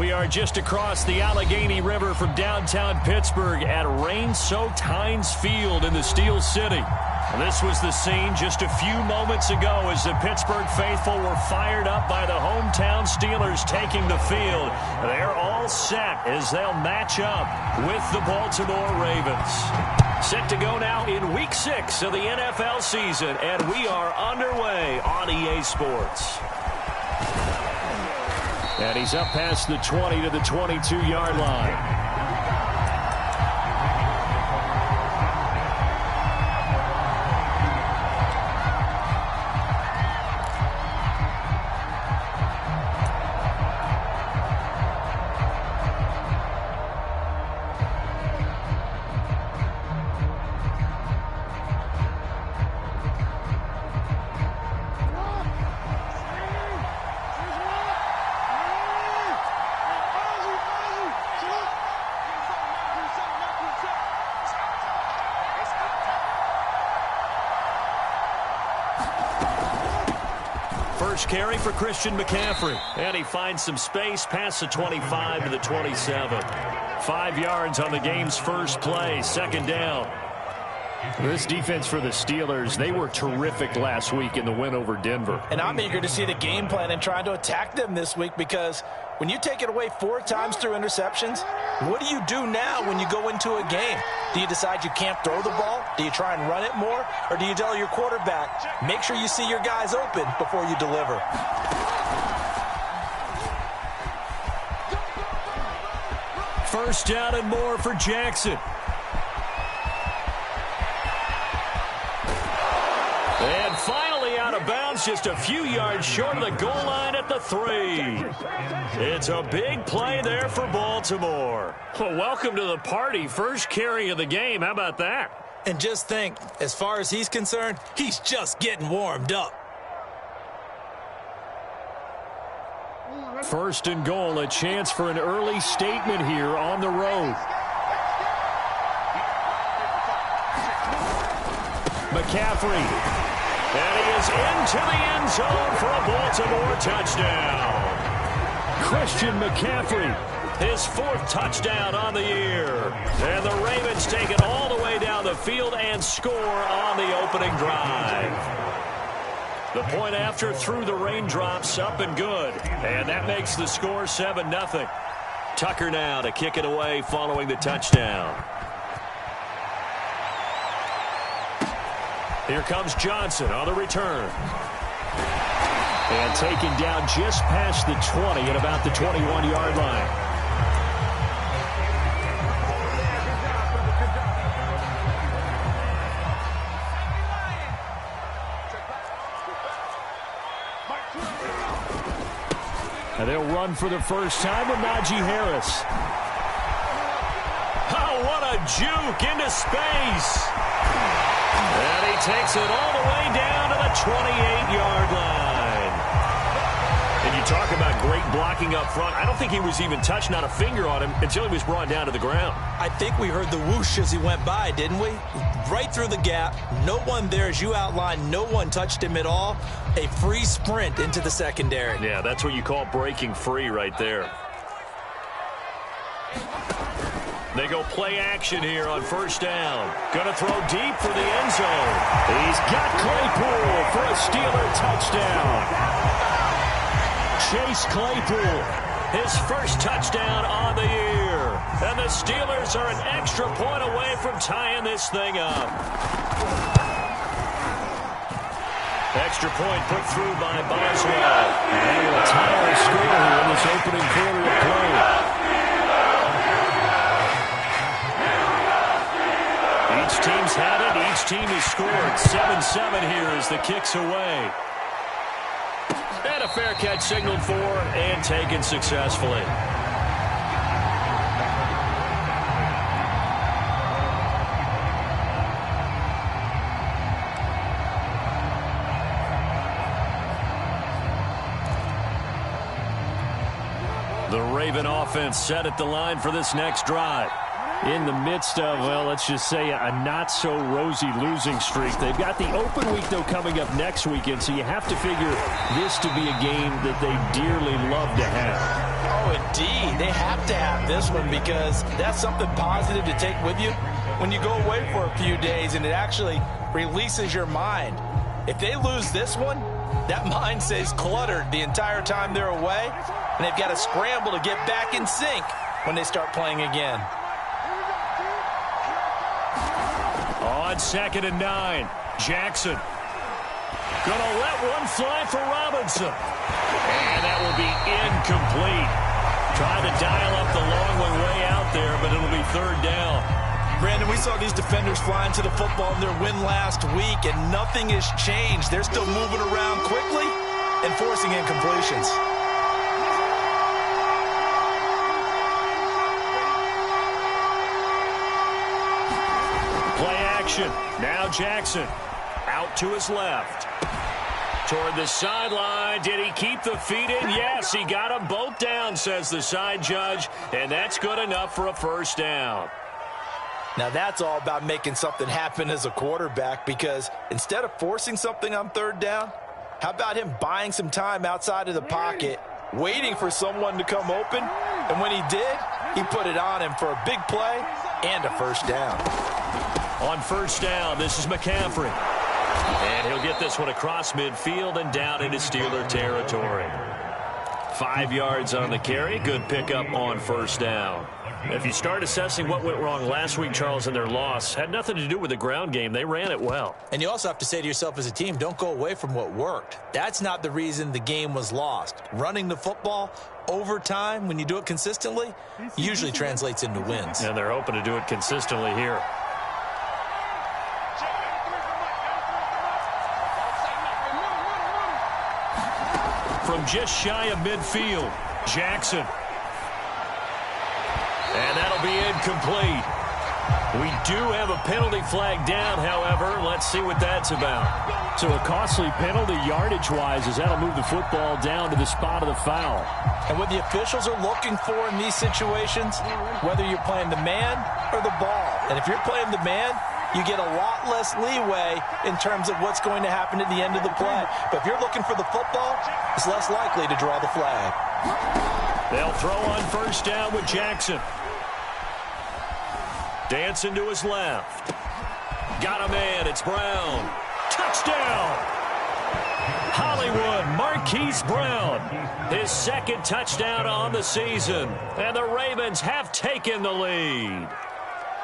We are just across the Allegheny River from downtown Pittsburgh at rain-soaked Heinz Field in the Steel City. This was the scene just a few moments ago as the Pittsburgh faithful were fired up by the hometown Steelers taking the field. They're all set as they'll match up with the Baltimore Ravens. Set to go now in Week 6 of the NFL season, and we are underway on EA Sports. And he's up past the 20 to the 22-yard line. First carry for Christian McCaffrey. And he finds some space past the 25 to the 27. 5 yards on the game's first play. Second down. This defense for the Steelers, they were terrific last week in the win over Denver. And I'm eager to see the game plan and trying to attack them this week, because when you take it away 4 times through interceptions, what do you do now when you go into a game? Do you decide you can't throw the ball? Do you try and run it more? Or do you tell your quarterback, make sure you see your guys open before you deliver? First down and more for Jackson. And finally out of bounds, just a few yards short of the goal line at the 3. It's a big play there for Baltimore. Well, welcome to the party. First carry of the game. How about that? And just think, as far as he's concerned, he's just getting warmed up. First and goal, a chance for an early statement here on the road. McCaffrey. And he is into the end zone for a Baltimore touchdown. Christian McCaffrey, his 4th touchdown on the year. And the Ravens take it all the way down the field and score on the opening drive. The point after through the raindrops, up and good. And that makes the score 7-0. Tucker now to kick it away following the touchdown. Here comes Johnson on the return. And taken down just past the 20 at about the 21-yard line. And they'll run for the first time with Najee Harris. Oh, what a juke into space. And he takes it all the way down to the 28-yard line. And you talk about great blocking up front. I don't think he was even touched, not a finger on him, until he was brought down to the ground. I think we heard the whoosh as he went by, didn't we? Right through the gap. No one there, as you outlined. No one touched him at all. A free sprint into the secondary. Yeah, that's what you call breaking free right there. They go play action here on first down. Going to throw deep for the end zone. He's got Claypool for a Steeler touchdown. Chase Claypool, his first touchdown on the year. And the Steelers are an extra point away from tying this thing up. Extra point put through by Boswell. And will tie the score here in this opening quarter of play. Each team's had it. Each team has scored. 7-7 here as the kick's away. And a fair catch signaled for and taken successfully. The Raven offense set at the line for this next drive. In the midst of, well, let's just say a not-so-rosy losing streak. They've got the open week, though, coming up next weekend, so you have to figure this to be a game that they dearly love to have. Oh, and D, they have to have this one because that's something positive to take with you when you go away for a few days, and it actually releases your mind. If they lose this one, that mind stays cluttered the entire time they're away, and they've got to scramble to get back in sync when they start playing again. On 2nd and 9, Jackson. Gonna let one fly for Robinson. And that will be incomplete. Trying to dial up the long one way out there, but it'll be 3rd down. Brandon, we saw these defenders flying to the football in their win last week, and nothing has changed. They're still moving around quickly and forcing incompletions. Play action. Now Jackson out to his left. Toward the sideline. Did he keep the feet in? Yes, he got them both down, says the side judge, and that's good enough for a 1st down. Now that's all about making something happen as a quarterback, because instead of forcing something on 3rd down, how about him buying some time outside of the pocket, waiting for someone to come open, and when he did, he put it on him for a big play and a 1st down. On 1st down, this is McCaffrey. And he'll get this one across midfield and down into Steeler territory. 5 yards on the carry. Good pickup on 1st down. If you start assessing what went wrong last week, Charles, in their loss, had nothing to do with the ground game. They ran it well. And you also have to say to yourself as a team, don't go away from what worked. That's not the reason the game was lost. Running the football over time, when you do it consistently, usually translates into wins. And they're hoping to do it consistently here. From just shy of midfield, Jackson. And that'll be incomplete. We do have a penalty flag down, however. Let's see what that's about. So a costly penalty yardage-wise, as that'll move the football down to the spot of the foul. And what the officials are looking for in these situations, whether you're playing the man or the ball. And if you're playing the man, you get a lot less leeway in terms of what's going to happen at the end of the play. But if you're looking for the football, it's less likely to draw the flag. They'll throw on 1st down with Jackson. Dancing to his left. Got a man. It's Brown. Touchdown! Hollywood Marquise Brown. His 2nd touchdown on the season. And the Ravens have taken the lead.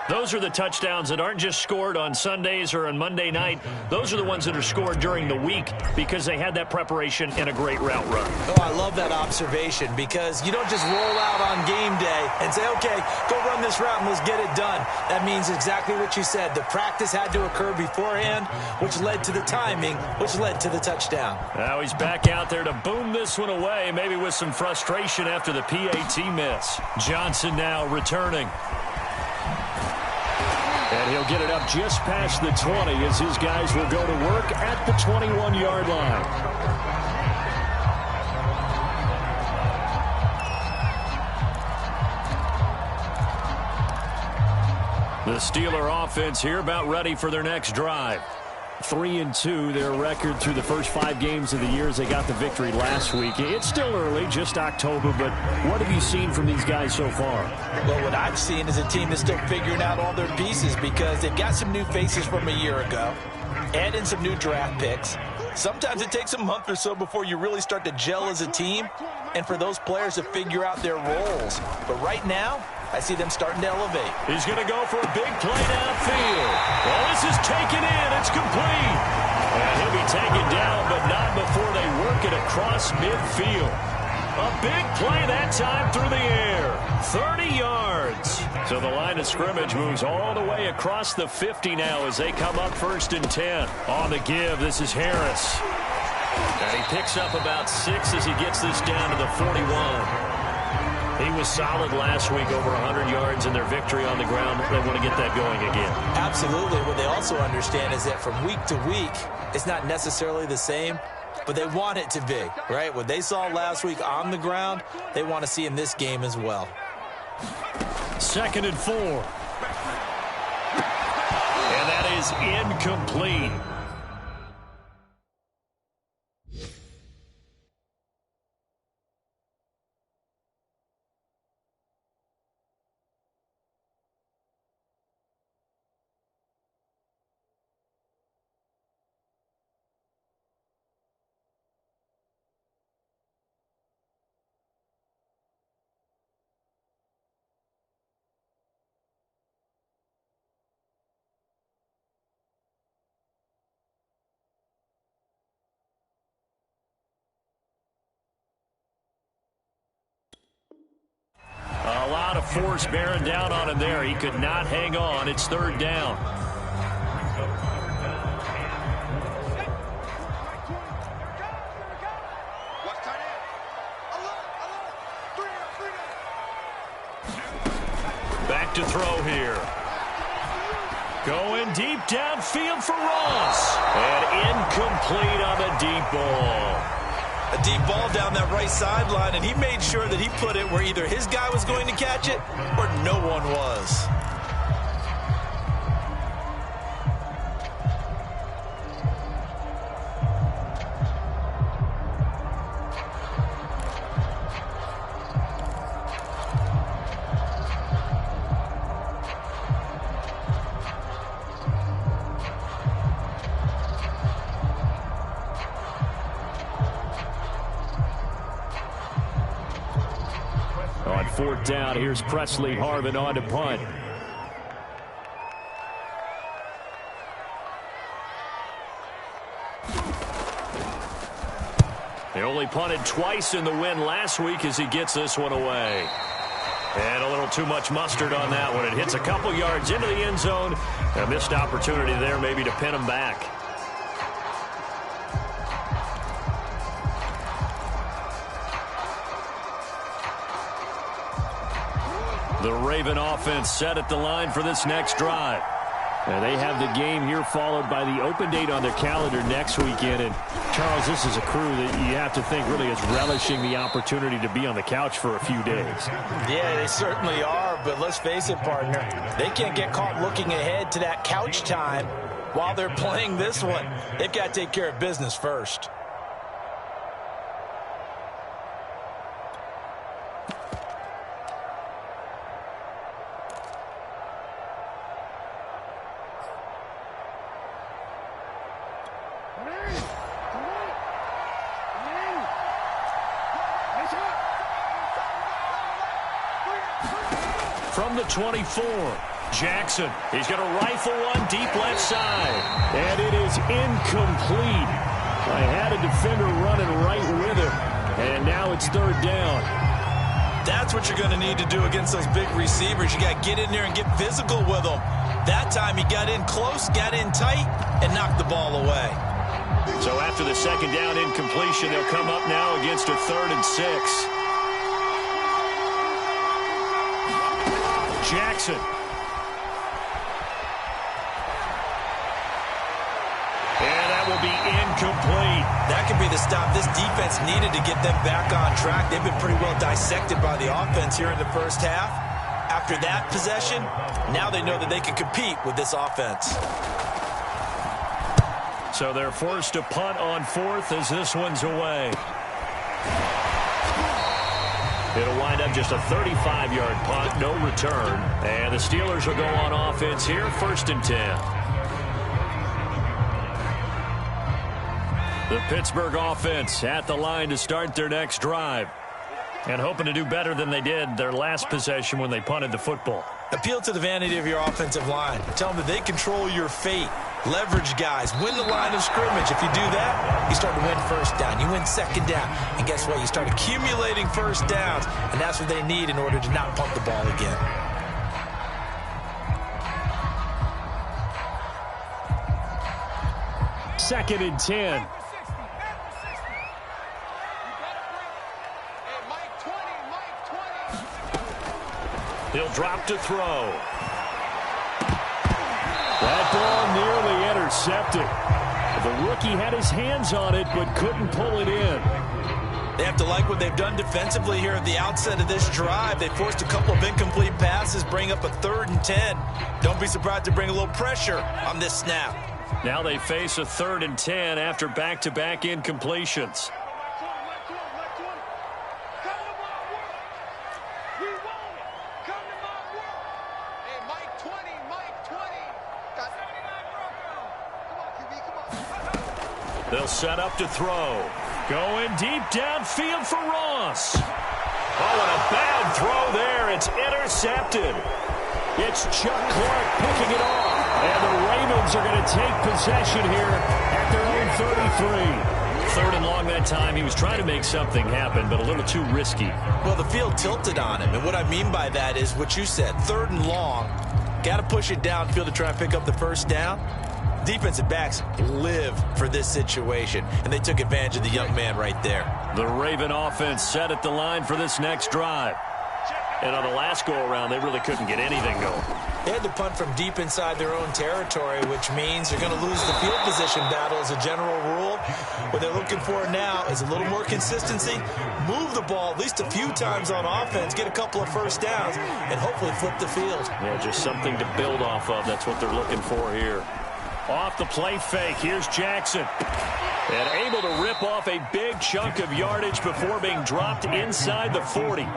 Those are the touchdowns that aren't just scored on Sundays or on Monday night. Those are the ones that are scored during the week because they had that preparation and a great route run. Oh, I love that observation, because you don't just roll out on game day and say, okay, go run this route and let's get it done. That means exactly what you said. The practice had to occur beforehand, which led to the timing, which led to the touchdown. Now he's back out there to boom this one away, maybe with some frustration after the PAT miss. Johnson now returning. And he'll get it up just past the 20 as his guys will go to work at the 21-yard line. The Steeler offense here about ready for their next drive. 3-2, their record through the first 5 games of the year as they got the victory last week. It's still early, just October, but what have you seen from these guys so far? Well, what I've seen is a team that's still figuring out all their pieces, because they've got some new faces from a year ago, add in some new draft picks. Sometimes it takes a month or so before you really start to gel as a team and for those players to figure out their roles. But right now, I see them starting to elevate. He's going to go for a big play downfield. Well, this is taken in. It's complete. And he'll be taken down, but not before they work it across midfield. A big play that time through the air. 30 yards. So the line of scrimmage moves all the way across the 50 now as they come up 1st and 10. On the give, this is Harris. And he picks up about 6 as he gets this down to the 41. He was solid last week, over 100 yards in their victory on the ground. They want to get that going again. Absolutely. What they also understand is that from week to week, it's not necessarily the same, but they want it to be, right? What they saw last week on the ground, they want to see in this game as well. 2nd and 4. And that is incomplete. force bearing down on him there. He could not hang on. It's third down. Back to throw here. Going deep downfield for Ross. And incomplete on the deep ball. A deep ball down that right sideline, and he made sure that he put it where either his guy was going to catch it or no one was. On fourth down, here's Presley Harvin on to punt. They only punted twice in the win last week as he gets this one away. And a little too much mustard on that one. It hits a couple yards into the end zone. A missed opportunity there maybe to pin him back. The Raven offense set at the line for this next drive. And they have the game here followed by the open date on their calendar next weekend. And, Charles, this is a crew that you have to think really is relishing the opportunity to be on the couch for a few days. Yeah, they certainly are, but let's face it, partner. They can't get caught looking ahead to that couch time while they're playing this one. They've got to take care of business first. From the 24, Jackson. He's going to rifle one deep left side. And it is incomplete. I had a defender running right with him. And now it's third down. That's what you're going to need to do against those big receivers. You got to get in there and get physical with them. That time he got in close, got in tight, and knocked the ball away. So after the second down incompletion, they'll come up now against a 3rd and 6. Jackson. And that will be incomplete. That could be the stop this defense needed to get them back on track. They've been pretty well dissected by the offense here in the first half. After that possession, now they know that they can compete with this offense. So they're forced to punt on 4th as this one's away. It'll wind up just a 35-yard punt, no return. And the Steelers will go on offense here, 1st and 10. The Pittsburgh offense at the line to start their next drive. And hoping to do better than they did their last possession when they punted the football. Appeal to the vanity of your offensive line. Tell them that they control your fate. Leverage guys. Win the line of scrimmage. If you do that, you start to win first down. You win second down. And guess what? You start accumulating first downs. And that's what they need in order to not punt the ball again. Second and 10. He'll drop to throw. That ball nearly intercepted. The rookie had his hands on it but couldn't pull it in. They have to like what they've done defensively here at the outset of this drive. They forced a couple of incomplete passes, bring up a 3rd and 10. Don't be surprised to bring a little pressure on this snap. Now they face a 3rd and 10 after back-to-back incompletions. They'll set up to throw. Going deep downfield for Ross. Oh, and a bad throw there. It's intercepted. It's Chuck Clark picking it off. And the Ravens are going to take possession here at their own 33. 3rd and long that time. He was trying to make something happen, but a little too risky. Well, the field tilted on him, and what I mean by that is what you said. 3rd and long, got to push it downfield to try and pick up the first down. Defensive backs live for this situation, and they took advantage of the young man right there. The Raven offense set at the line for this next drive. And on the last go-around, they really couldn't get anything going. They had to punt from deep inside their own territory, which means they're going to lose the field position battle as a general rule. What they're looking for now is a little more consistency, move the ball at least a few times on offense, get a couple of first downs, and hopefully flip the field. Yeah, just something to build off of. That's what they're looking for here. Off the play fake, here's Jackson. And able to rip off a big chunk of yardage before being dropped inside the 40.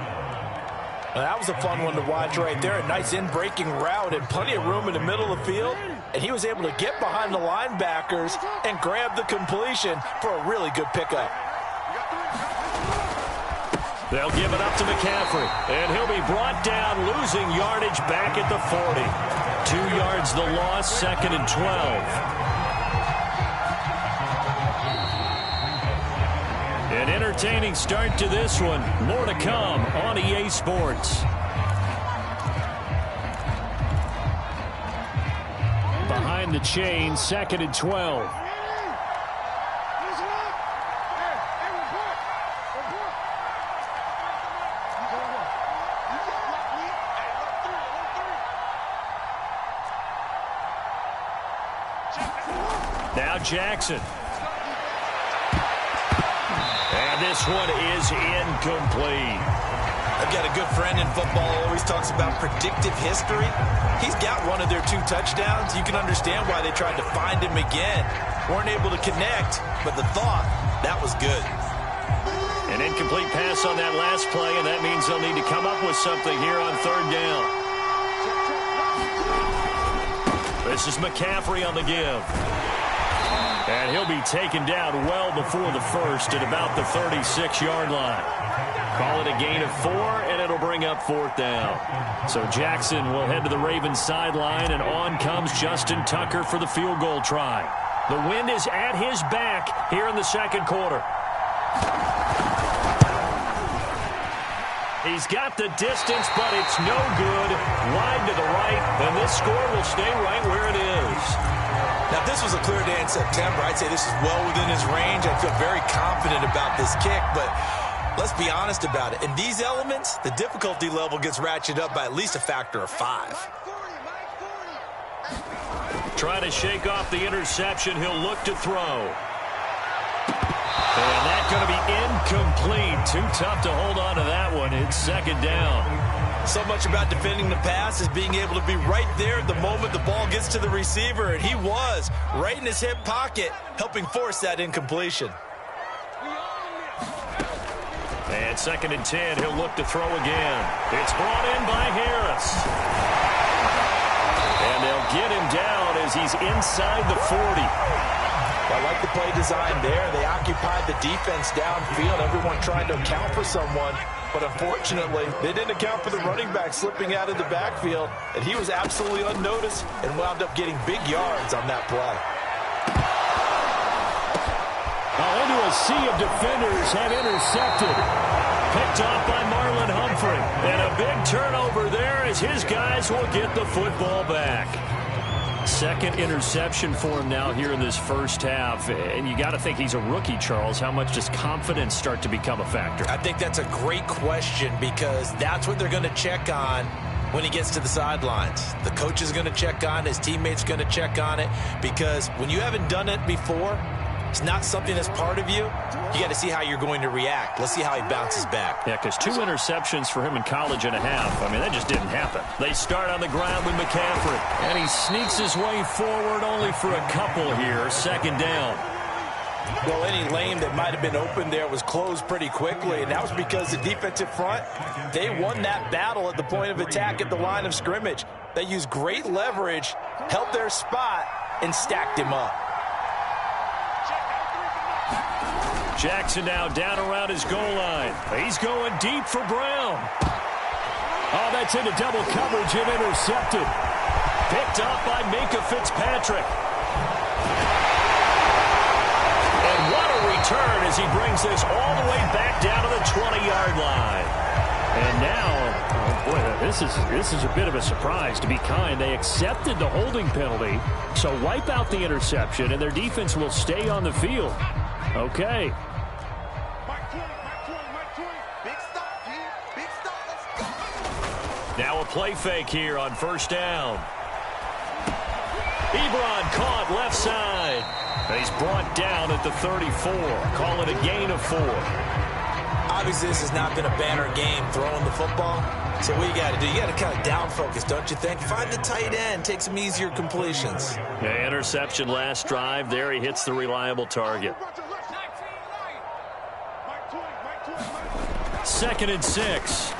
Well, that was a fun one to watch right there. A nice in-breaking route and plenty of room in the middle of the field. And he was able to get behind the linebackers and grab the completion for a really good pickup. They'll give it up to McCaffrey. And he'll be brought down, losing yardage back at the 40. 2 yards the loss, 2nd and 12. An entertaining start to this one. More to come on EA Sports. Behind the chain, 2nd and 12. Now Jackson. This one is incomplete. I've got a good friend in football who always talks about predictive history. He's got one of their 2 touchdowns. You can understand why they tried to find him again. Weren't able to connect, but the thought, that was good. An incomplete pass on that last play, and that means they'll need to come up with something here on 3rd down. This is McCaffrey on the give. And he'll be taken down well before the first at about the 36-yard line. Call it a gain of 4, and it'll bring up 4th down. So Jackson will head to the Ravens sideline, and on comes Justin Tucker for the field goal try. The wind is at his back here in the 2nd quarter. He's got the distance, but it's no good. Wide to the right, and this score will stay right where it is. Now, if this was a clear day in September, I'd say this is well within his range. I feel very confident about this kick, but let's be honest about it. In these elements, the difficulty level gets ratcheted up by at least a factor of 5. Trying to shake off the interception. He'll look to throw. And that's going to be incomplete. Too tough to hold on to that one. It's 2nd down. So much about defending the pass is being able to be right there at the moment the ball gets to the receiver, and he was right in his hip pocket, helping force that incompletion. And 2nd and 10, he'll look to throw again. It's brought in by Harris. And they'll get him down as he's inside the 40. I like the play design there. They occupied the defense downfield, everyone trying to account for someone. But unfortunately, they didn't account for the running back slipping out of the backfield, and he was absolutely unnoticed and wound up getting big yards on that play. Into a sea of defenders have intercepted. Picked off by Marlon Humphrey. And a big turnover there as his guys will get the football back. 2nd interception for him now here in this first half. And you got to think he's a rookie, Charles. How much does confidence start to become a factor? I think that's a great question because that's what they're going to check on when he gets to the sidelines. The coach is going to check on it. His teammates going to check on it because when you haven't done it before, it's not something that's part of you. You got to see how you're going to react. Let's see how he bounces back. Yeah, because 2 interceptions for him in college and a half. I mean, that just didn't happen. They start on the ground with McCaffrey. And he sneaks his way forward only for a couple here. 2nd down. Well, any lane that might have been open there was closed pretty quickly, and that was because the defensive front, they won that battle at the point of attack at the line of scrimmage. They used great leverage, held their spot, and stacked him up. Jackson now down around his goal line. He's going deep for Brown. Oh, that's into double coverage and intercepted. Picked off by Minka Fitzpatrick. And what a return as he brings this all the way back down to the 20-yard line. And now, oh boy, this is a bit of a surprise, to be kind. They accepted the holding penalty, so wipe out the interception, and their defense will stay on the field. Okay. Now a play fake here on first down. Ebron caught left side. He's brought down at the 34. Call it a gain of 4. Obviously, this has not been a banner game throwing the football. So what you got to do, you got to kind of down focus, don't you think? Find the tight end, take some easier completions. Yeah, interception last drive. There he hits the reliable target. 2nd and 6.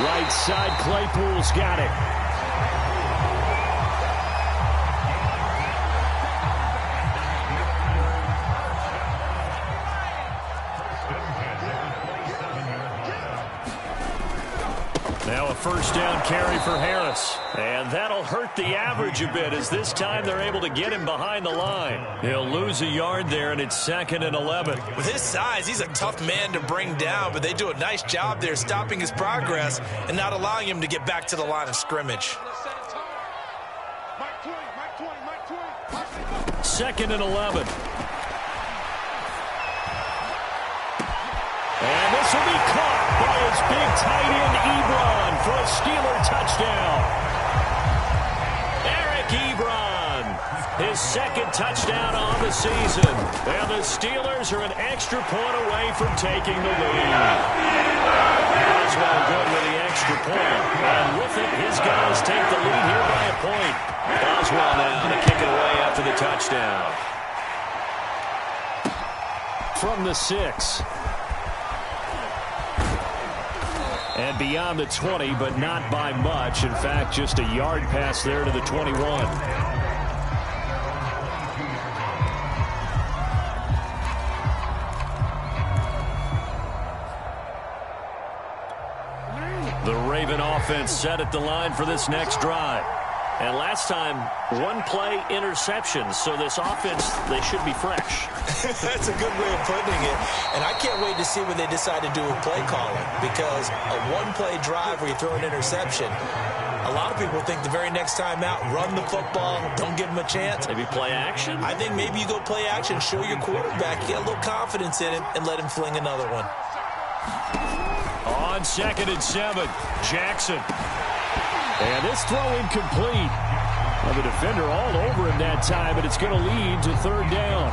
Right side, Claypool's got it. Now a first down carry for Harris. And that'll hurt the average a bit, as this time they're able to get him behind the line. He'll lose a yard there, and it's 2nd and 11. With his size, he's a tough man to bring down, but they do a nice job there stopping his progress and not allowing him to get back to the line of scrimmage. 2nd and 11. And this will be caught by his big tight end, Ebron, for a Steeler touchdown. Eric Ebron, his 2nd touchdown on the season. And the Steelers are an extra point away from taking the lead. Oswald good with the extra point. And with it, his guys take the lead here by a point. Oswald now to kick it away after the touchdown. From the 6. And beyond the 20, but not by much. In fact, just a yard pass there to the 21. The Raven offense set at the line for this next drive. And last time, one-play interceptions. So this offense, they should be fresh. That's a good way of putting it. And I can't wait to see what they decide to do with play calling. Because a one-play drive where you throw an interception, a lot of people think the very next time out, run the football, don't give them a chance. Maybe play action? I think maybe you go play action, show your quarterback, get a little confidence in him, and let him fling another one. On 2nd and 7, Jackson. And this throw incomplete. Well, the defender all over him that time, and it's going to lead to 3rd down.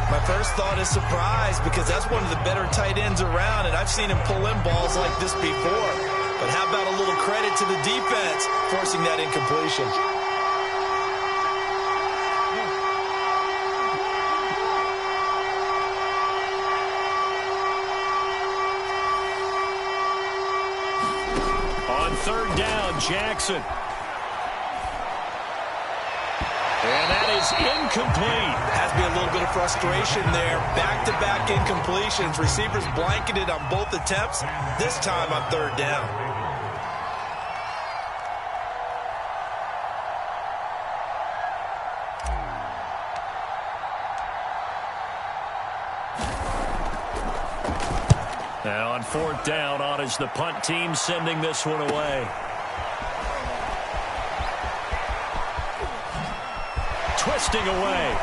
My first thought is surprise, because that's one of the better tight ends around, and I've seen him pull in balls like this before. But how about a little credit to the defense forcing that incompletion? On 3rd down, Jackson. And that is incomplete. Has to be a little bit of frustration there. Back-to-back incompletions. Receivers blanketed on both attempts, this time on 3rd down. Now on 4th down, on is the punt team sending this one away. Twisting away.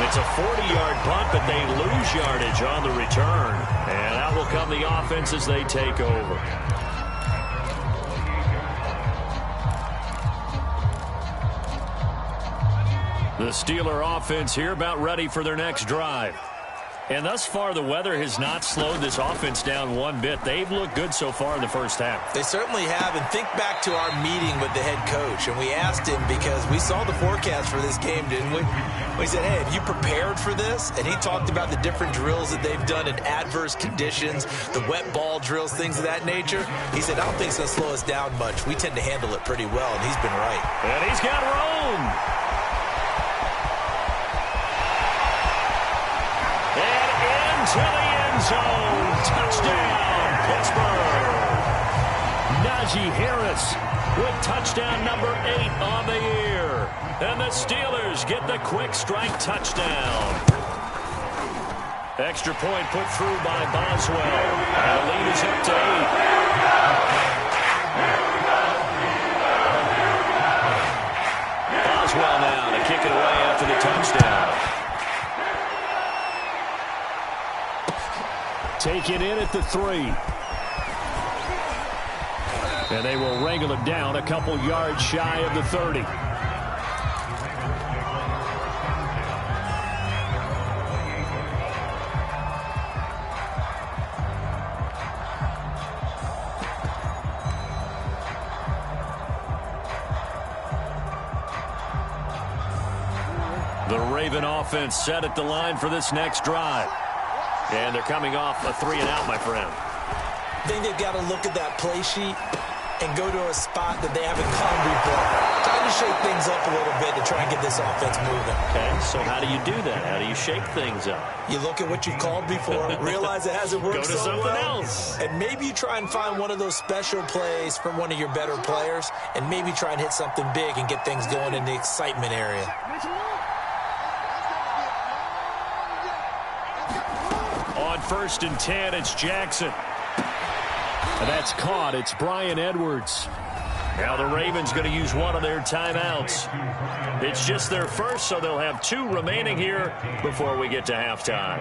It's a 40-yard punt, but they lose yardage on the return. And out will come the offense as they take over. The Steeler offense here about ready for their next drive. And thus far, the weather has not slowed this offense down one bit. They've looked good so far in the first half. They certainly have. And think back to our meeting with the head coach. And we asked him, because we saw the forecast for this game, didn't we? We said, hey, have you prepared for this? And he talked about the different drills that they've done in adverse conditions, the wet ball drills, things of that nature. He said, I don't think it's going to slow us down much. We tend to handle it pretty well, and he's been right. And he's got room. To the end zone. Touchdown, Pittsburgh. Najee Harris with touchdown number 8 on the year. And the Steelers get the quick strike touchdown. Extra point put through by Boswell. And the lead is up to 8. Boswell now to kick it away after the touchdown. Take it in at the 3. And they will wrangle it down a couple yards shy of the 30. The Raven offense set at the line for this next drive. And they're coming off a 3-and-out, my friend. I think they've got to look at that play sheet and go to a spot that they haven't gone before. Trying to shake things up a little bit to try and get this offense moving. Okay, so how do you do that? How do you shake things up? You look at what you've called before, realize it hasn't worked so well. Go to something else. And maybe you try and find one of those special plays from one of your better players, and maybe try and hit something big and get things going in the excitement area. On 1st and 10, it's Jackson. And that's caught. It's Bryan Edwards. Now the Ravens going to use one of their timeouts. It's just their first, so they'll have 2 remaining here before we get to halftime.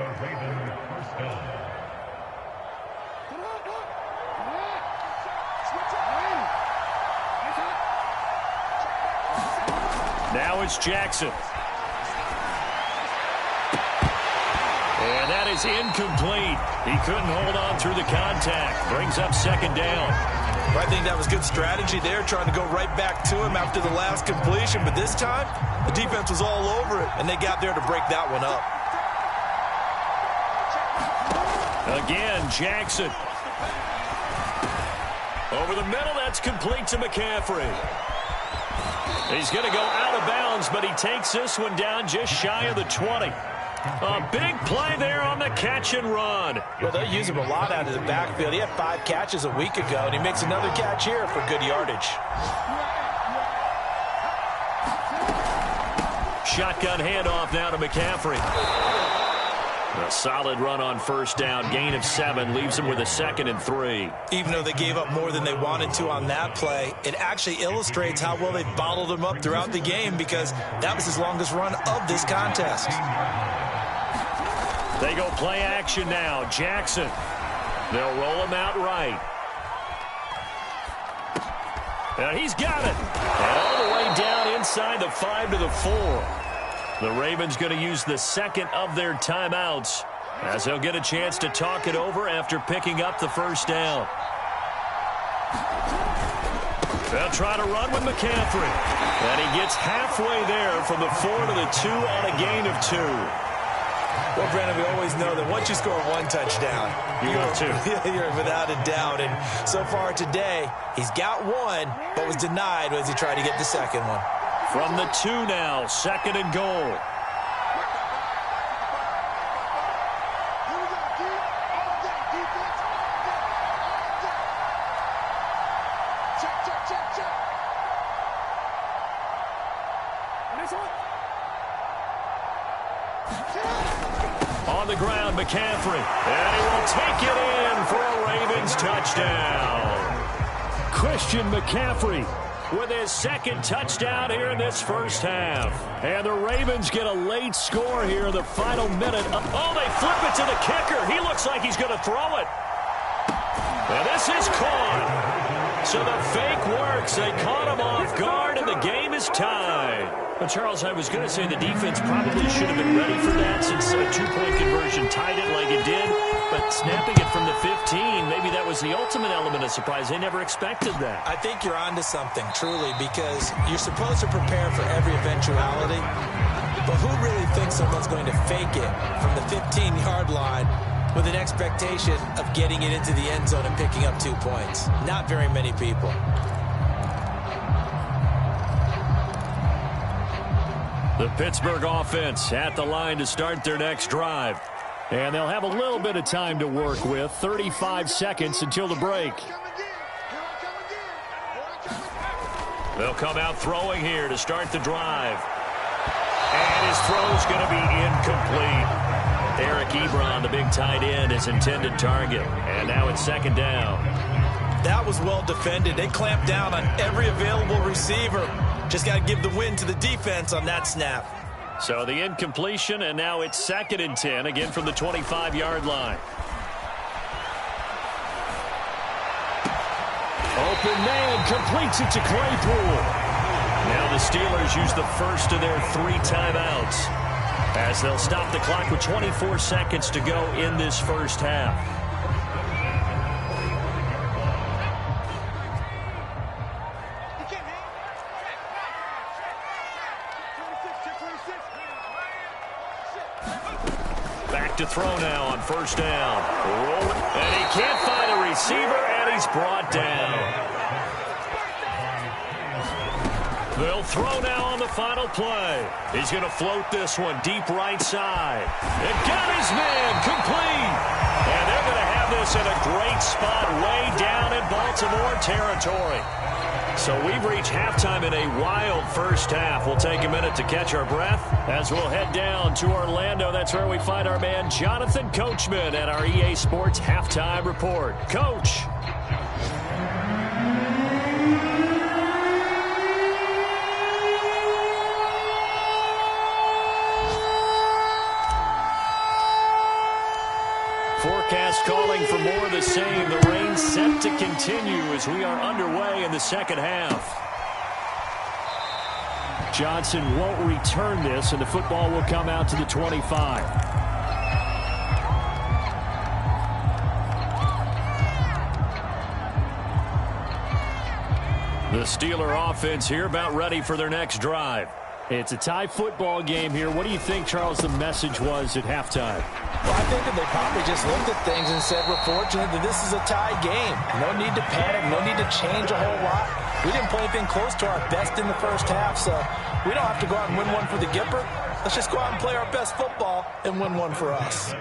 Now it's Jackson. And that is incomplete. He couldn't hold on through the contact. Brings up 2nd down. I think that was good strategy there, trying to go right back to him after the last completion. But this time, the defense was all over it, and they got there to break that one up. Again, Jackson. Over the middle, that's complete to McCaffrey. He's going to go out of bounds, but he takes this one down just shy of the 20. A big play there on the catch and run. Well, they use him a lot out of the backfield. He had 5 catches a week ago, and he makes another catch here for good yardage. Shotgun handoff now to McCaffrey. A solid run on 1st down. Gain of 7 leaves him with a 2nd and 3. Even though they gave up more than they wanted to on that play, it actually illustrates how well they bottled him up throughout the game, because that was his longest run of this contest. They go play action now. Jackson. They'll roll him out right. And he's got it. And all the way down inside the 5 to the 4. The Ravens going to use the 2nd of their timeouts, as they'll get a chance to talk it over after picking up the 1st down. They'll try to run with McCaffrey. And he gets halfway there from the 4 to the 2 on a gain of 2. Well, Brandon, we always know that once you score 1 touchdown, you're without a doubt. And so far today, he's got 1, but was denied as he tried to get the 2nd one. From the 2 now, 2nd and goal. On the ground, McCaffrey. And he will take it in for a Ravens touchdown. Christian McCaffrey with his 2nd touchdown here in this 1st half. And the Ravens get a late score here in the final minute. Oh, they flip it to the kicker. He looks like he's going to throw it. And this is caught. So the fake works. They caught him off guard, and the game is tied. Well, Charles, I was going to say the defense probably should have been ready for that, since a 2-point conversion tied it like it did. But snapping it from the 15, maybe that was the ultimate element of surprise. They never expected that. I think you're onto something, truly, because you're supposed to prepare for every eventuality. But who really thinks someone's going to fake it from the 15-yard line with an expectation of getting it into the end zone and picking up 2 points? Not very many people. The Pittsburgh offense at the line to start their next drive. And they'll have a little bit of time to work with. 35 seconds until the break. They'll come out throwing here to start the drive. And his throw's going to be incomplete. Eric Ebron, the big tight end, his intended target. And now it's second down. That was well defended. They clamped down on every available receiver. Just got to give the win to the defense on that snap. So the incompletion, and now it's 2nd and 10, again from the 25-yard line. Open man, completes it to Claypool. Now the Steelers use the first of their 3 timeouts as they'll stop the clock with 24 seconds to go in this first half. Back to throw now on first down. And he can't find a receiver, and he's brought down. They'll throw now on the final play. He's going to float this one deep right side. And got his man complete. And they're going to have this in a great spot way down in Baltimore territory. So we've reached halftime in a wild first half. We'll take a minute to catch our breath as we'll head down to Orlando. That's where we find our man Jonathan Coachman at our EA Sports Halftime Report. Coach. Forecast calling for more of the same. The rain set to continue as we are underway in the second half. Johnson won't return this, and the football will come out to the 25. The Steeler offense here about ready for their next drive. It's a tie football game here. What do you think, Charles, the message was at halftime? Well, I think that they probably just looked at things and said, we're fortunate that this is a tie game. No need to panic, no need to change a whole lot. We didn't play anything close to our best in the first half, so we don't have to go out and win one for the Gipper. Let's just go out and play our best football and win one for us.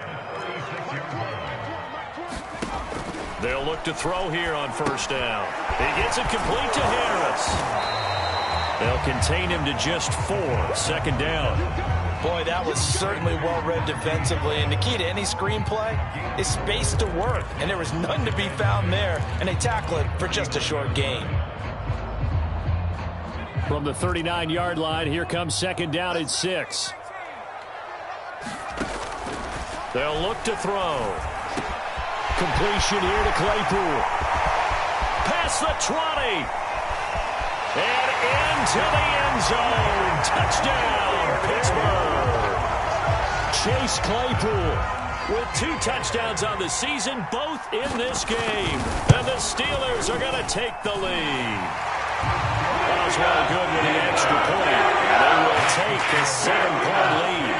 They'll look to throw here on first down. He gets it complete to Harris. They'll contain him to just 4. Second down. Boy, that was certainly well-read defensively. And the key to any screenplay is space to work. And there was none to be found there. And they tackle it for just a short gain. From the 39-yard line, here comes second down at 6. They'll look to throw. Completion here to Claypool. Past the 20. And into the end zone. Touchdown, Pittsburgh. Chase Claypool with 2 touchdowns on the season, both in this game. And the Steelers are going to take the lead. Boswell good with the extra point. They will take a 7-point lead.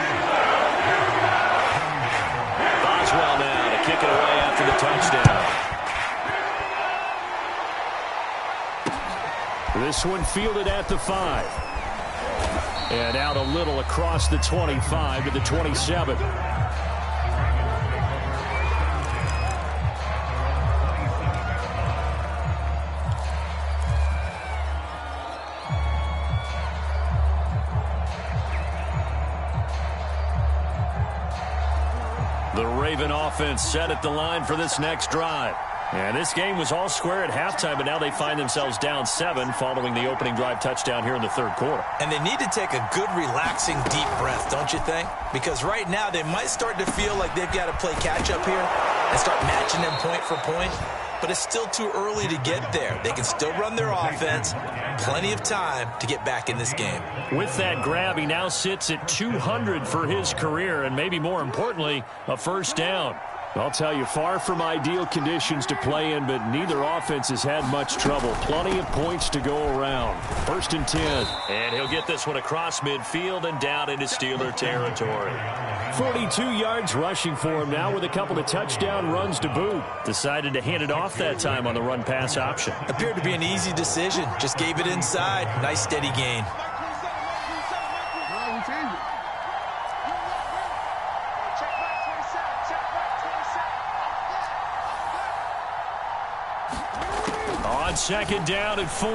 Boswell now to kick it away after the touchdown. This one fielded at the 5. And out a little across the 25 to the 27. The Raven offense set at the line for this next drive. And this game was all square at halftime, but now they find themselves down 7 following the opening drive touchdown here in the third quarter. And they need to take a good, relaxing, deep breath, don't you think? Because right now they might start to feel like they've got to play catch-up here and start matching them point for point. But it's still too early to get there. They can still run their offense. Plenty of time to get back in this game. With that grab, he now sits at 200 for his career, and maybe more importantly, a first down. I'll tell you, far from ideal conditions to play in, but neither offense has had much trouble. Plenty of points to go around. First and 10. And he'll get this one across midfield and down into Steeler territory. 42 yards rushing for him now with a couple of touchdown runs to boot. Decided to hand it off that time on the run-pass option. Appeared to be an easy decision. Just gave it inside. Nice steady gain. On second down and 4.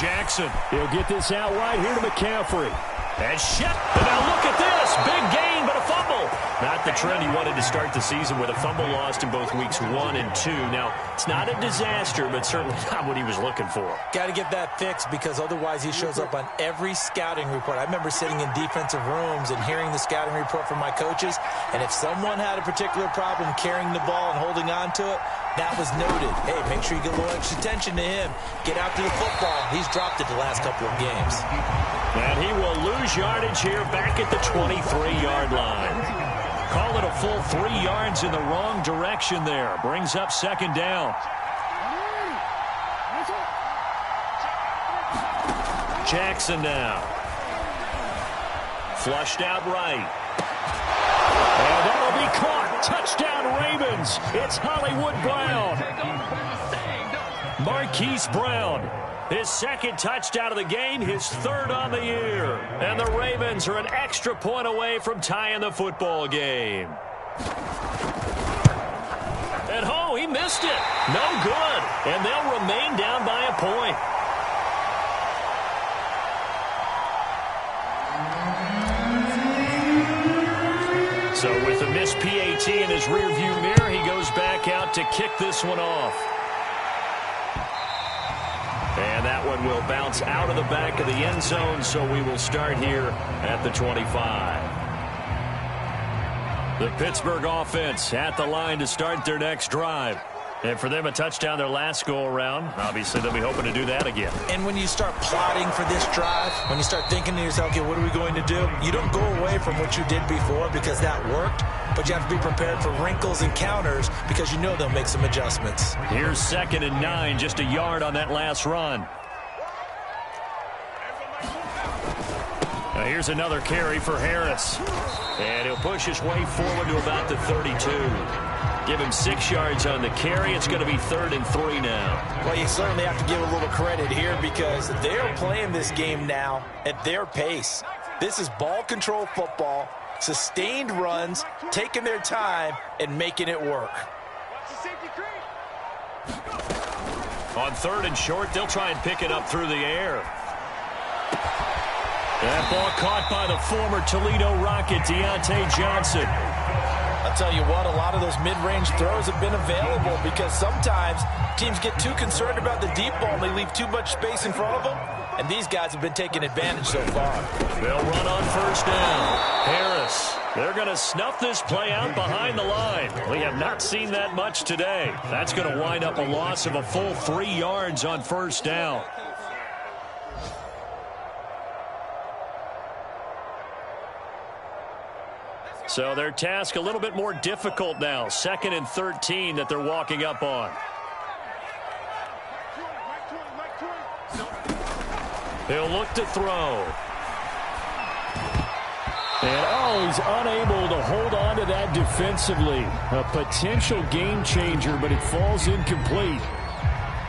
Jackson. He'll get this out right here to McCaffrey. And Shep. And now look at this. Big gain, but a fumble. Not the trend he wanted to start the season with a fumble lost in both weeks 1 and 2. Now, it's not a disaster, but certainly not what he was looking for. Got to get that fixed because otherwise he shows up on every scouting report. I remember sitting in defensive rooms and hearing the scouting report from my coaches, and if someone had a particular problem carrying the ball and holding on to it, that was noted. Hey, make sure you get a little extra attention to him. Get out to the football. He's dropped it the last couple of games. And he will lose yardage here back at the 23-yard line. Call it a full 3 yards in the wrong direction there. Brings up second down. Jackson now. Flushed out right. And that'll be caught. Touchdown Ravens. It's Hollywood Brown. Marquise Brown. His second touchdown of the game, his third on the year. And the Ravens are an extra point away from tying the football game. And oh, he missed it. No good. And they'll remain down by a point. So with a missed PAT in his rearview mirror, he goes back out to kick this one off. And that one will bounce out of the back of the end zone, so we will start here at the 25. The Pittsburgh offense at the line to start their next drive. And for them, a touchdown their last go-around. Obviously, they'll be hoping to do that again. And when you start plotting for this drive, when you start thinking to yourself, okay, what are we going to do? You don't go away from what you did before because that worked, but you have to be prepared for wrinkles and counters because you know they'll make some adjustments. Here's 2nd and 9, just a yard on that last run. Now here's another carry for Harris. And he'll push his way forward to about the 32. Give him 6 yards on the carry. It's going to be 3rd and 3 now. Well, you certainly have to give a little credit here because they're playing this game now at their pace. This is ball control football, sustained runs, taking their time, and making it work. On 3rd and short, they'll try and pick it up through the air. That ball caught by the former Toledo Rocket, Deontay Johnson. I'll tell you what, a lot of those mid-range throws have been available because sometimes teams get too concerned about the deep ball and they leave too much space in front of them, and these guys have been taking advantage so far. They'll run on 1st down. Harris. They're going to snuff this play out behind the line. We have not seen that much today. That's going to wind up a loss of a full 3 yards on 1st down. So their task a little bit more difficult now. 2nd and 13 that they're walking up on. He'll look to throw. And he's unable to hold on to that defensively. A potential game changer, but it falls incomplete.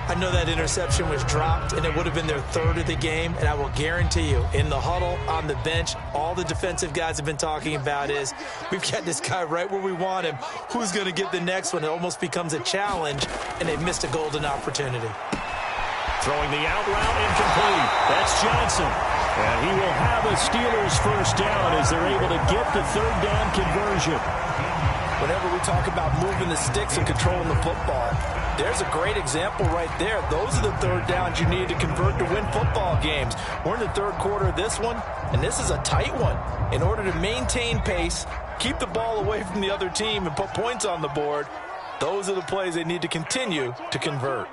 I know that interception was dropped, and it would have been their 3rd of the game, and I will guarantee you, in the huddle, on the bench, all the defensive guys have been talking about is, we've got this guy right where we want him. Who's going to get the next one? It almost becomes a challenge, and they've missed a golden opportunity. Throwing the out route incomplete. That's Johnson. And he will have a Steelers 1st down as they're able to get the 3rd down conversion. Whenever we talk about moving the sticks and controlling the football, there's a great example right there. Those are the 3rd downs you need to convert to win football games. We're in the 3rd quarter of this one, and this is a tight one. In order to maintain pace, keep the ball away from the other team, and put points on the board, those are the plays they need to continue to convert.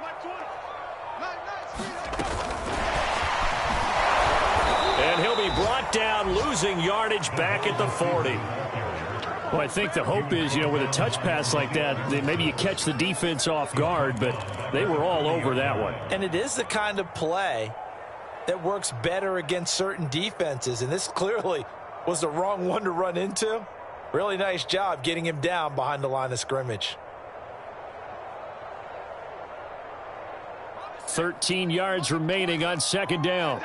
And he'll be brought down, losing yardage back at the 40. Well, I think the hope is, with a touch pass like that, maybe you catch the defense off guard, but they were all over that one. And it is the kind of play that works better against certain defenses, and this clearly was the wrong one to run into. Really nice job getting him down behind the line of scrimmage. 13 yards remaining on 2nd down.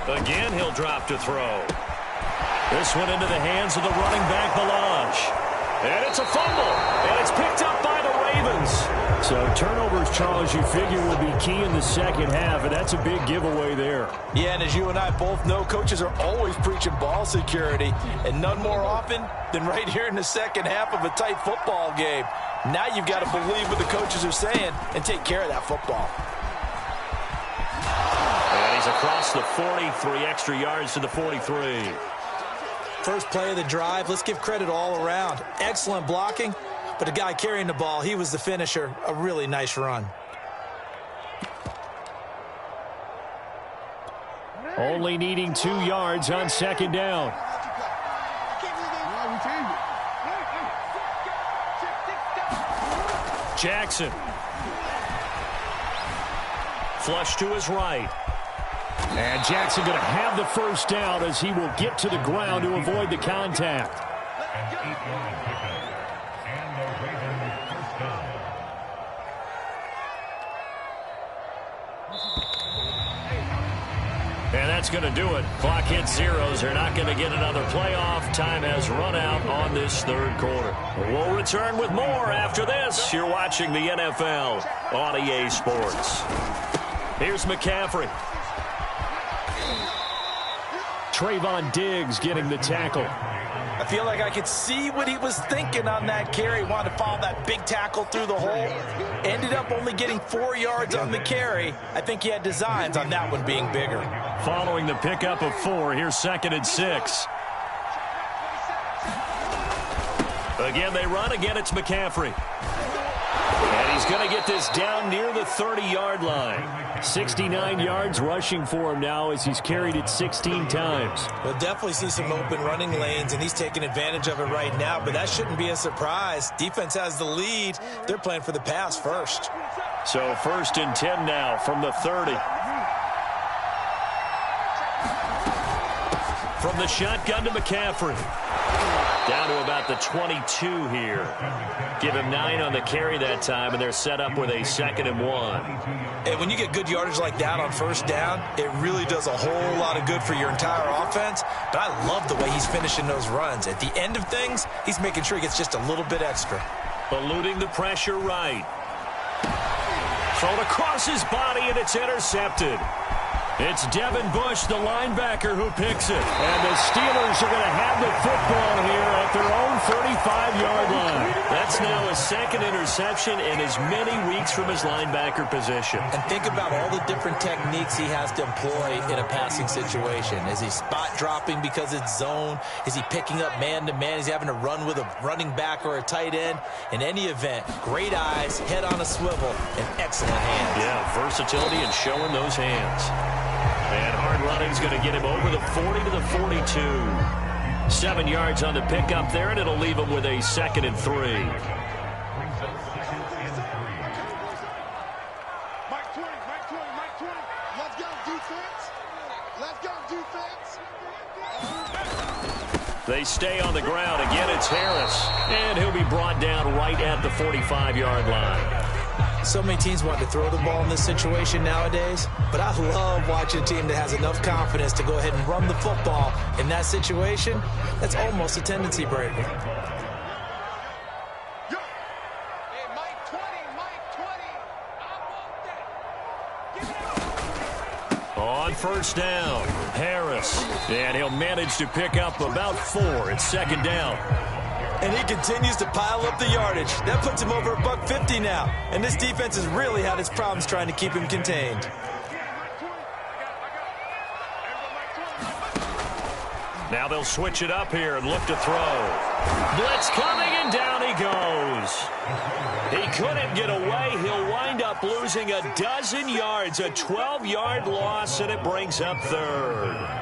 Again, he'll drop to throw. This one into the hands of the running back, Balaj. And it's a fumble. And it's picked up by the Ravens. So turnovers, Charles, you figure will be key in the second half, and that's a big giveaway there. Yeah, and as you and I both know, coaches are always preaching ball security, and none more often than right here in the second half of a tight football game. Now you've got to believe what the coaches are saying and take care of that football. And he's across the 40, 3 extra yards to the 43. First play of the drive, let's give credit all around. Excellent blocking, but the guy carrying the ball, he was the finisher. A really nice run. Only needing 2 yards on second down. Jackson. Flush to his right. And Jackson going to have the first down as he will get to the ground to avoid the contact. And that's going to do it. Clock hits zeros. They're not going to get another playoff. Time has run out on this third quarter. We'll return with more after this. You're watching the NFL on EA Sports. Here's McCaffrey. Trayvon Diggs getting the tackle. I feel like I could see what he was thinking on that carry. Wanted to follow that big tackle through the hole. Ended up only getting 4 yards on the carry. I think he had designs on that one being bigger. Following the pickup of 4, here's 2nd and 6. Again, they run. Again, it's McCaffrey. And he's going to get this down near the 30-yard line. 69 yards rushing for him now as he's carried it 16 times. We'll definitely see some open running lanes, and he's taking advantage of it right now, but that shouldn't be a surprise. Defense has the lead. They're playing for the pass first. So 1st and 10 now from the 30. From the shotgun to McCaffrey. Down to about the 22 here. Give him 9 on the carry that time, and they're set up with a 2nd and 1. And when you get good yardage like that on first down, it really does a whole lot of good for your entire offense. But I love the way he's finishing those runs. At the end of things, he's making sure he gets just a little bit extra. Eluding the pressure right. Thrown across his body, and it's intercepted. It's Devin Bush, the linebacker, who picks it. And the Steelers are going to have the football here at their own 35-yard line. That's now his 2nd interception in as many weeks from his linebacker position. And think about all the different techniques he has to employ in a passing situation. Is he spot dropping because it's zone? Is he picking up man-to-man? Is he having to run with a running back or a tight end? In any event, great eyes, head on a swivel, and excellent hands. Yeah, versatility and showing those hands. And hard running is going to get him over the 40 to the 42. 7 yards on the pickup there, and it'll leave him with a 2nd and 3. They stay on the ground. Again, it's Harris. And he'll be brought down right at the 45-yard line. So many teams want to throw the ball in this situation nowadays, but I love watching a team that has enough confidence to go ahead and run the football. In that situation, that's almost a tendency breaker. On first down, Harris. And he'll manage to pick up about 4. It's 2nd down. And he continues to pile up the yardage. That puts him over $150 now. And this defense has really had its problems trying to keep him contained. Now they'll switch it up here and look to throw. Blitz coming, and down he goes. He couldn't get away. He'll wind up losing a dozen yards, a 12-yard loss, and it brings up 3rd.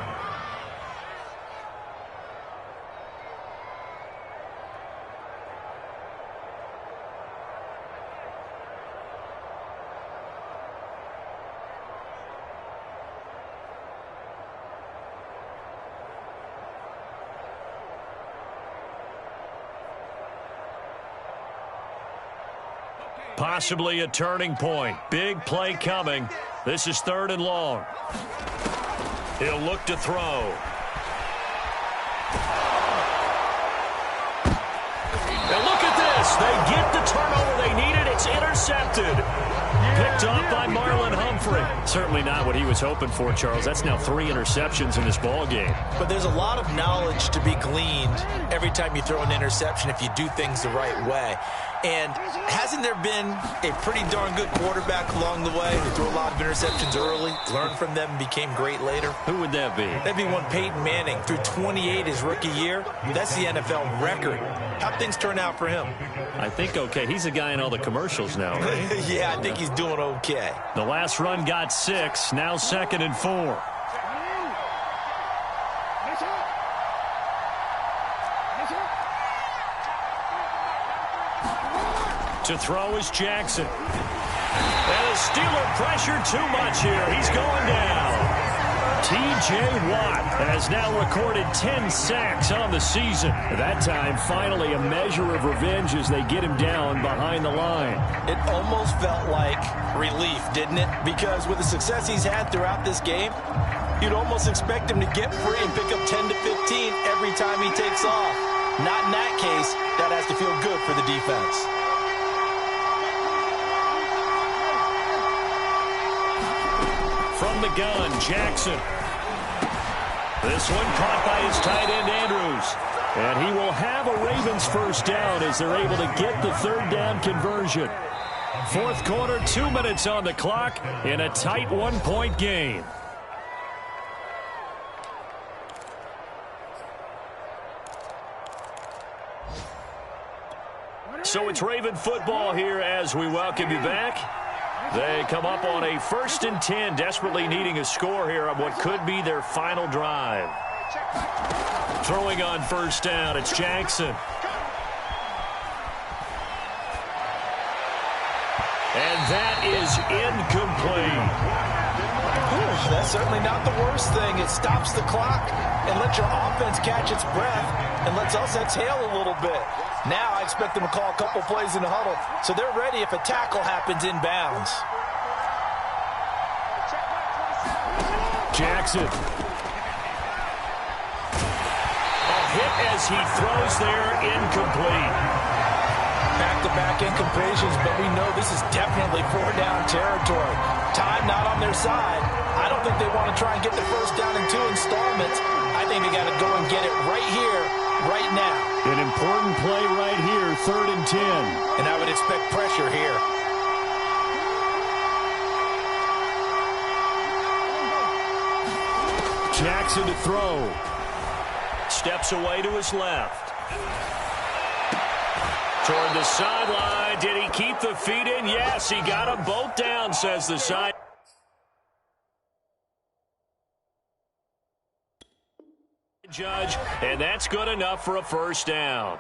Possibly a turning point. Big play coming. This is 3rd and long. He'll look to throw. pass. They get the turnover they needed. It's intercepted. Picked off by Marlon Humphrey. Certainly not what he was hoping for, Charles. That's now 3 interceptions in this ball game. But there's a lot of knowledge to be gleaned every time you throw an interception if you do things the right way. And hasn't there been a pretty darn good quarterback along the way who threw a lot of interceptions early, learned from them, and became great later? Who would that be? That'd be one Peyton Manning. Threw 28 his rookie year. That's the NFL record. How'd things turn out for him? I think okay. He's a guy in all the commercials now, right? Yeah, I think he's doing okay. The last run got 6. Now 2nd and 4. To throw is Jackson. And the Steeler pressure too much here. He's going down. T.J. Watt has now recorded 10 sacks on the season. That time, finally, a measure of revenge as they get him down behind the line. It almost felt like relief, didn't it? Because with the success he's had throughout this game, you'd almost expect him to get free and pick up 10 to 15 every time he takes off. Not in that case. That has to feel good for the defense. From the gun, Jackson. This one caught by his tight end, Andrews. And he will have a Ravens first down as they're able to get the 3rd down conversion. 4th quarter, 2 minutes on the clock in a tight 1-point game. So it's Raven football here as we welcome you back. They come up on a 1st and 10, desperately needing a score here on what could be their final drive. Throwing on 1st down, it's Jackson. And that is incomplete. That's certainly not the worst thing. It stops the clock and lets your offense catch its breath and lets us exhale a little bit. Now I expect them to call a couple plays in the huddle so they're ready if a tackle happens inbounds. Jackson. A hit as he throws there, incomplete. Back-to-back incompletions, but we know this is definitely 4-down territory. Time not on their side. I don't think they want to try and get the first down in 2 installments. I think they got to go and get it right here, right now. An important play right here, 3rd and 10. And I would expect pressure here. Jackson to throw. Steps away to his left. Toward the sideline. Did he keep the feet in? Yes, he got them both down, says the side. Judge, and that's good enough for a first down.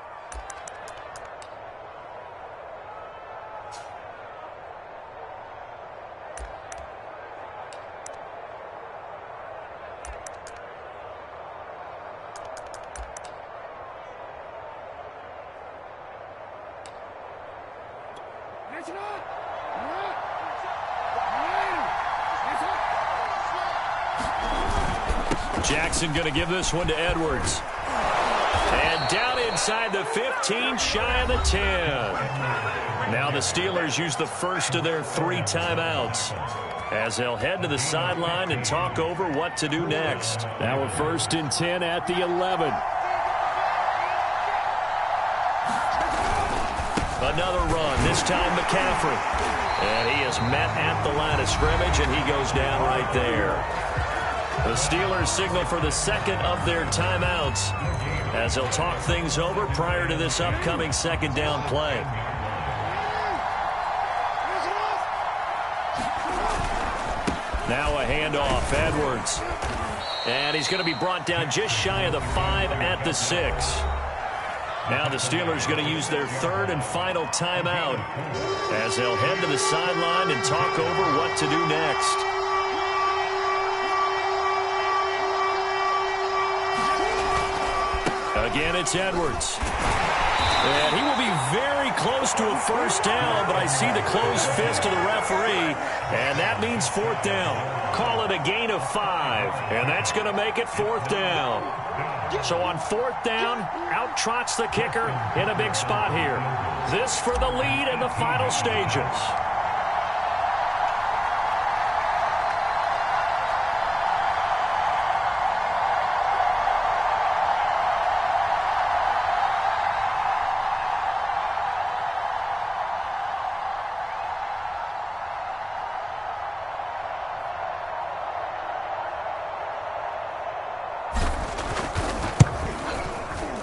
Jackson going to give this one to Edwards. And down inside the 15, shy of the 10. Now the Steelers use the first of their 3 timeouts as they'll head to the sideline and talk over what to do next. Now a 1st and 10 at the 11. Another run, this time McCaffrey. And he is met at the line of scrimmage, and he goes down right there. The Steelers signal for the 2nd of their timeouts as they'll talk things over prior to this upcoming 2nd down play. Now a handoff, Edwards. And he's going to be brought down just shy of the 5 at the 6. Now the Steelers going to use their 3rd and final timeout as they'll head to the sideline and talk over what to do next. Again, it's Edwards. And he will be very close close to a first down, but I see the closed fist of the referee, and that means fourth down. Call it a gain of 5, and that's going to make it fourth down. So on fourth down, out trots the kicker in a big spot here. This for the lead in the final stages.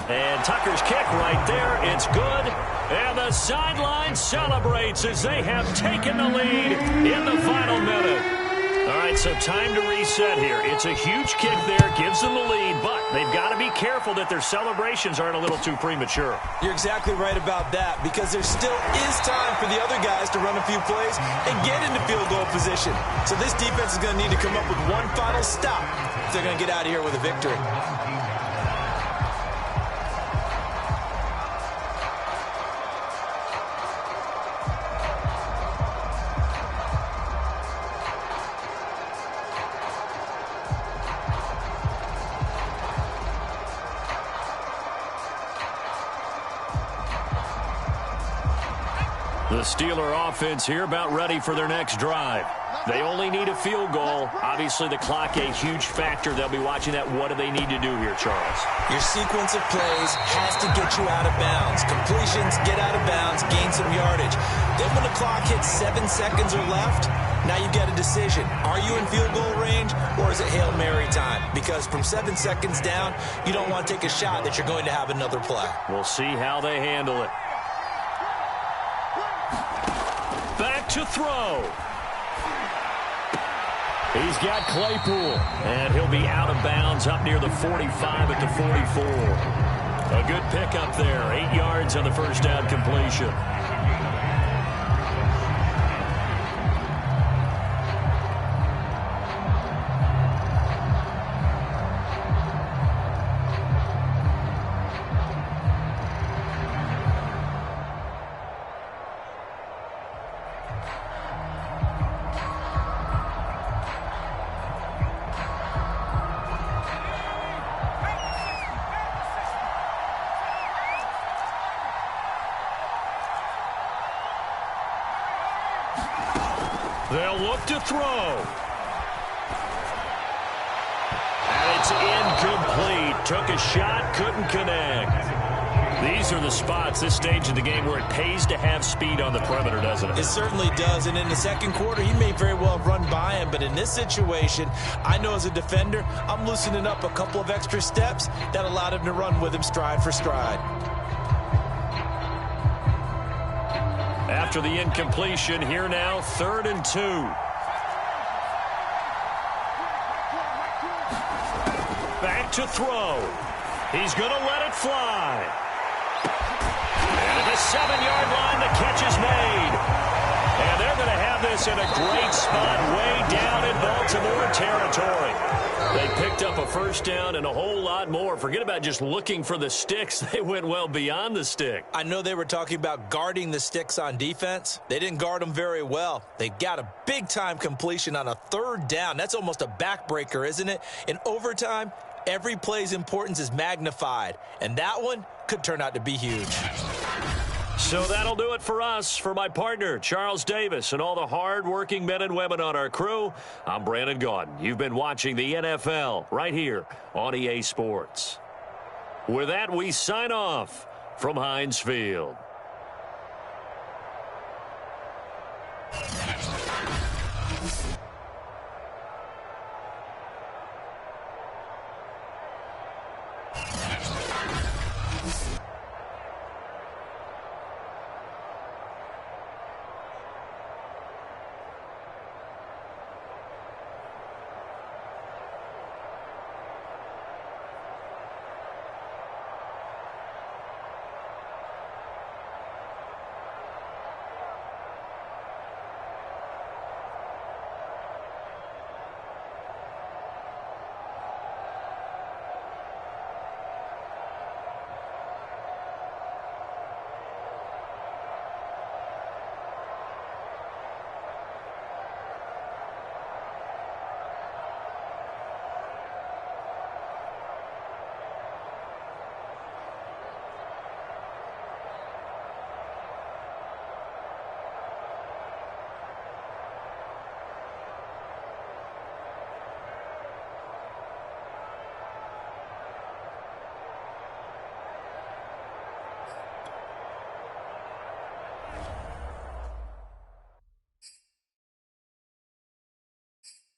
And Tucker's kick right there. It's good. And the sideline celebrates as they have taken the lead in the final minute. All right, so time to reset here. It's a huge kick there, gives them the lead, but they've got to be careful that their celebrations aren't a little too premature. You're exactly right about that, because there still is time for the other guys to run a few plays and get into field goal position. So this defense is going to need to come up with one final stop if they're going to get out of here with a victory. The Steeler offense here about ready for their next drive. They only need a field goal. Obviously, the clock a huge factor. They'll be watching that. What do they need to do here, Charles? Your sequence of plays has to get you out of bounds. Completions, get out of bounds, gain some yardage. Then when the clock hits 7 seconds or left, now you've got a decision. Are you in field goal range, or is it Hail Mary time? Because from 7 seconds down, you don't want to take a shot that you're going to have another play. We'll see how they handle it. Back to throw. He's got Claypool, and he'll be out of bounds up near the 45 at the 44. A good pickup there, 8 yards on the first down completion. They'll look to throw. And it's incomplete. Took a shot, couldn't connect. These are the spots, this stage of the game, where it pays to have speed on the perimeter, doesn't it? It certainly does, and in the second quarter, he may very well have run by him, but in this situation, I know as a defender, I'm loosening up a couple of extra steps that allowed him to run with him stride for stride. After the incompletion, here now, 3rd and 2. Back to throw. He's going to let it fly. And at the 7-yard line, the catch is made. And they're going to have this in a great spot way down in Baltimore territory. They picked up a first down and a whole lot more. Forget about just looking for the sticks. They went well beyond the stick. I know they were talking about guarding the sticks on defense. They didn't guard them very well. They got a big-time completion on a 3rd down. That's almost a backbreaker, isn't it? In overtime, every play's importance is magnified. And that one could turn out to be huge. So that'll do it for us. For my partner, Charles Davis, and all the hard-working men and women on our crew, I'm Brandon Gaudin. You've been watching the NFL right here on EA Sports. With that, we sign off from Heinz Field.